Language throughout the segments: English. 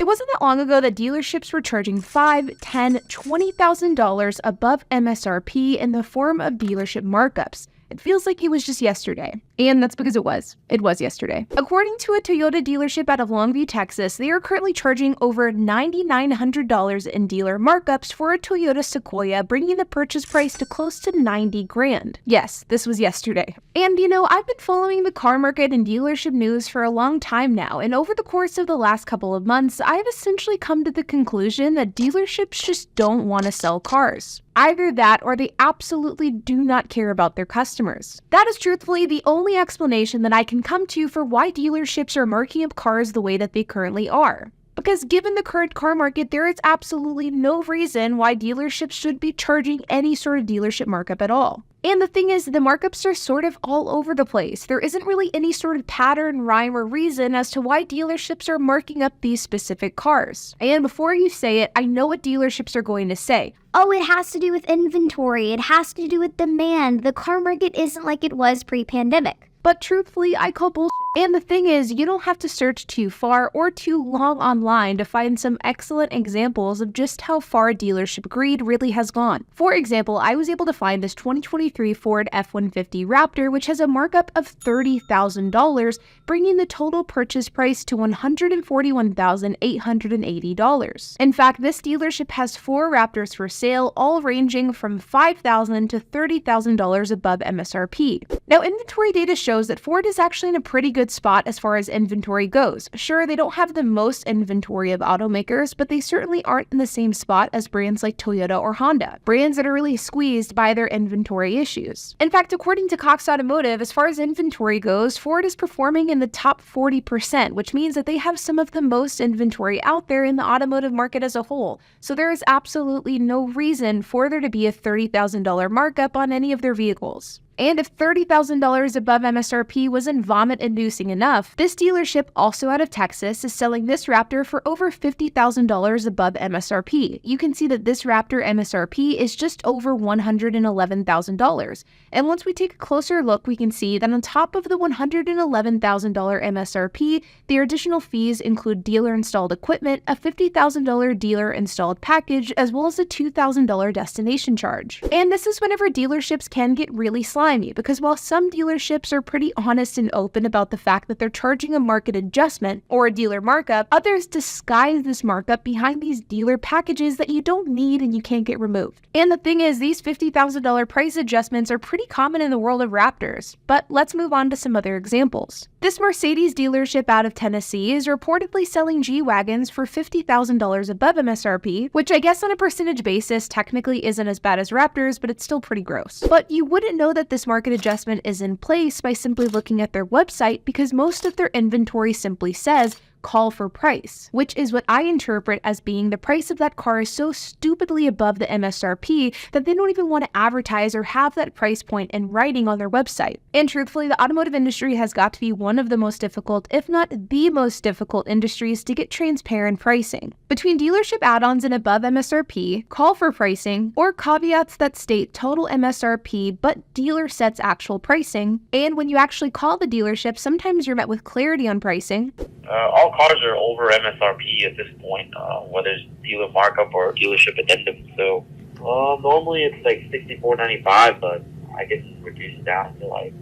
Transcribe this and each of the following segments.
It wasn't that long ago that dealerships were charging $5,000, $10,000, $20,000 above MSRP in the form of dealership markups. It feels like it was just yesterday. And that's because it was. It was yesterday. According to a Toyota dealership out of Longview, Texas, they are currently charging over $9,900 in dealer markups for a Toyota Sequoia, bringing the purchase price to close to $90,000. Yes, this was yesterday. And I've been following the car market and dealership news for a long time now, and over the course of the last couple of months, I've essentially come to the conclusion that dealerships just don't want to sell cars. Either that or they absolutely do not care about their customers. That is truthfully the only explanation that I can come to for why dealerships are marking up cars the way that they currently are. Because given the current car market, there is absolutely no reason why dealerships should be charging any sort of dealership markup at all. And the thing is, the markups are sort of all over the place. There isn't really any sort of pattern, rhyme, or reason as to why dealerships are marking up these specific cars. And before you say it, I know what dealerships are going to say. Oh, it has to do with inventory. It has to do with demand. The car market isn't like it was pre-pandemic. But truthfully, I call bullshit. And the thing is, you don't have to search too far or too long online to find some excellent examples of just how far dealership greed really has gone. For example, I was able to find this 2023 Ford F-150 Raptor, which has a markup of $30,000, bringing the total purchase price to $141,880. In fact, this dealership has 4 Raptors for sale, all ranging from $5,000 to $30,000 above MSRP. Now, inventory data shows that Ford is actually in a pretty good spot as far as inventory goes. Sure, they don't have the most inventory of automakers, but they certainly aren't in the same spot as brands like Toyota or Honda, brands that are really squeezed by their inventory issues. In fact, according to Cox Automotive, as far as inventory goes, Ford is performing in the top 40%, which means that they have some of the most inventory out there in the automotive market as a whole. So there is absolutely no reason for there to be a $30,000 markup on any of their vehicles. And if $30,000 above MSRP wasn't vomit-inducing enough, this dealership, also out of Texas, is selling this Raptor for over $50,000 above MSRP. You can see that this Raptor MSRP is just over $111,000. And once we take a closer look, we can see that on top of the $111,000 MSRP, the additional fees include dealer-installed equipment, a $50,000 dealer-installed package, as well as a $2,000 destination charge. And this is whenever dealerships can get really slimy, because while some dealerships are pretty honest and open about the fact that they're charging a market adjustment or a dealer markup, others disguise this markup behind these dealer packages that you don't need and you can't get removed. And the thing is, these $50,000 price adjustments are pretty common in the world of Raptors. But let's move on to some other examples. This Mercedes dealership out of Tennessee is reportedly selling G-Wagons for $50,000 above MSRP, which I guess on a percentage basis technically isn't as bad as Raptors, but it's still pretty gross. But you wouldn't know that this market adjustment is in place by simply looking at their website, because most of their inventory simply says call for price, which is what I interpret as being the price of that car is so stupidly above the MSRP that they don't even want to advertise or have that price point in writing on their website. And truthfully, the automotive industry has got to be one of the most difficult, if not the most difficult industries to get transparent pricing. Between dealership add-ons and above MSRP, call for pricing, or caveats that state total MSRP but dealer sets actual pricing, and when you actually call the dealership, sometimes you're met with clarity on pricing. All cars are over MSRP at this point, whether it's dealer markup or dealership addendum. So normally it's like $64.95, but I can reduce it down to like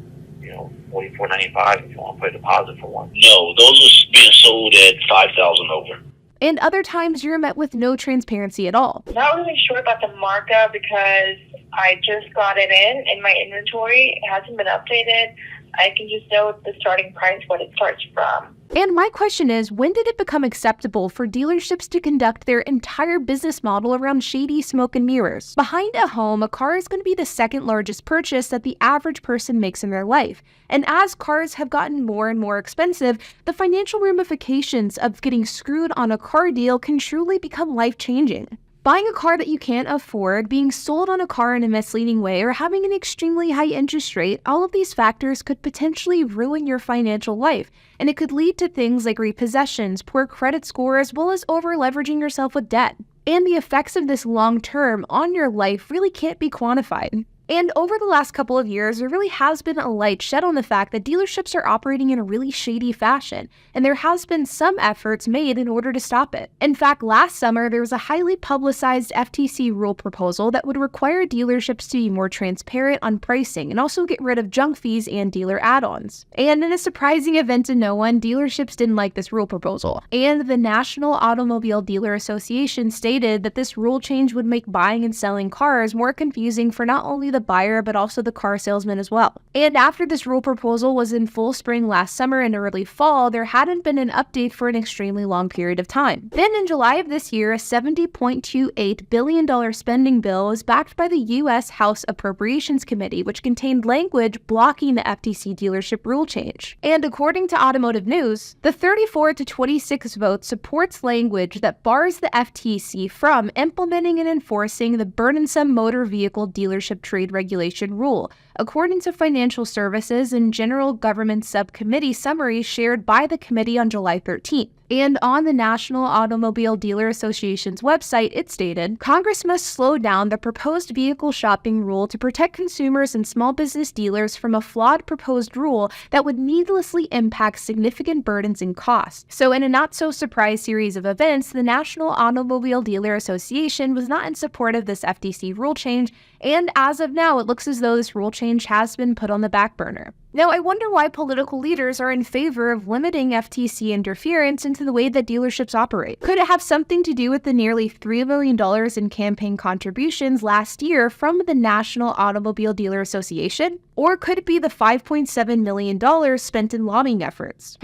$44.95 if you want to put a deposit for one. No, those are being sold at $5,000 over. And other times you're met with no transparency at all. Not really sure about the markup because I just got it in my inventory. It hasn't been updated. I can just know the starting price, what it starts from. And my question is, when did it become acceptable for dealerships to conduct their entire business model around shady smoke and mirrors? Behind a home, a car is going to be the second largest purchase that the average person makes in their life. And as cars have gotten more and more expensive, the financial ramifications of getting screwed on a car deal can truly become life-changing. Buying a car that you can't afford, being sold on a car in a misleading way, or having an extremely high interest rate, all of these factors could potentially ruin your financial life, and it could lead to things like repossessions, poor credit score, as well as over-leveraging yourself with debt. And the effects of this long-term on your life really can't be quantified. And over the last couple of years, there really has been a light shed on the fact that dealerships are operating in a really shady fashion, and there has been some efforts made in order to stop it. In fact, last summer, there was a highly publicized FTC rule proposal that would require dealerships to be more transparent on pricing and also get rid of junk fees and dealer add-ons. And in a surprising event to no one, dealerships didn't like this rule proposal. And the National Automobile Dealer Association stated that this rule change would make buying and selling cars more confusing for not only the buyer but also the car salesman as well. And after this rule proposal was in full spring last summer and early fall, there hadn't been an update for an extremely long period of time. Then in July of this year, a $70.28 billion spending bill was backed by the U.S. House Appropriations Committee, which contained language blocking the FTC dealership rule change. And according to Automotive News, the 34-26 vote supports language that bars the FTC from implementing and enforcing the burdensome motor vehicle dealership trade regulation rule, according to Financial Services and General Government Subcommittee summary shared by the committee on July 13th. And on the National Automobile Dealer Association's website, it stated, Congress must slow down the proposed vehicle shopping rule to protect consumers and small business dealers from a flawed proposed rule that would needlessly impact significant burdens and costs. So in a not-so-surprise series of events, the National Automobile Dealer Association was not in support of this FTC rule change, and as of now, it looks as though this rule change has been put on the back burner. Now, I wonder why political leaders are in favor of limiting FTC interference into the way that dealerships operate. Could it have something to do with the nearly $3 million in campaign contributions last year from the National Automobile Dealer Association? Or could it be the $5.7 million spent in lobbying efforts?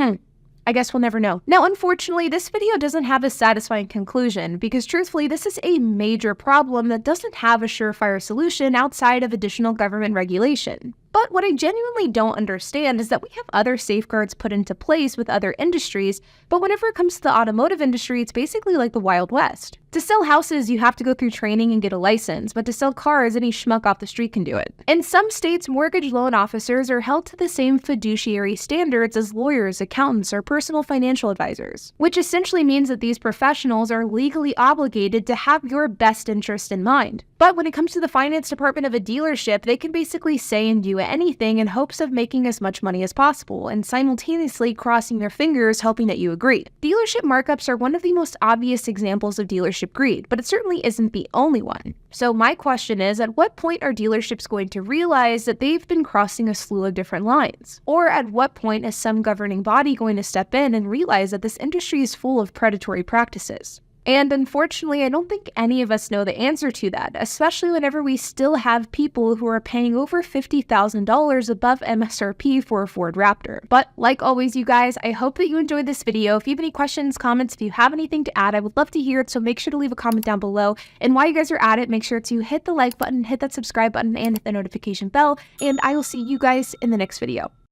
I guess we'll never know. Now, unfortunately, this video doesn't have a satisfying conclusion because truthfully, this is a major problem that doesn't have a surefire solution outside of additional government regulation. But what I genuinely don't understand is that we have other safeguards put into place with other industries, but whenever it comes to the automotive industry, it's basically like the Wild West. To sell houses, you have to go through training and get a license, but to sell cars, any schmuck off the street can do it. In some states, mortgage loan officers are held to the same fiduciary standards as lawyers, accountants, or personal financial advisors, which essentially means that these professionals are legally obligated to have your best interest in mind. But when it comes to the finance department of a dealership, they can basically say and do anything in hopes of making as much money as possible and simultaneously crossing their fingers hoping that you agree. Dealership markups are one of the most obvious examples of dealership greed, but it certainly isn't the only one. So my question is, at what point are dealerships going to realize that they've been crossing a slew of different lines? Or at what point is some governing body going to step in and realize that this industry is full of predatory practices? And unfortunately, I don't think any of us know the answer to that, especially whenever we still have people who are paying over $50,000 above MSRP for a Ford Raptor. But like always, you guys, I hope that you enjoyed this video. If you have any questions, comments, if you have anything to add, I would love to hear it, so make sure to leave a comment down below. And while you guys are at it, make sure to hit the like button, hit that subscribe button, and hit the notification bell, and I will see you guys in the next video.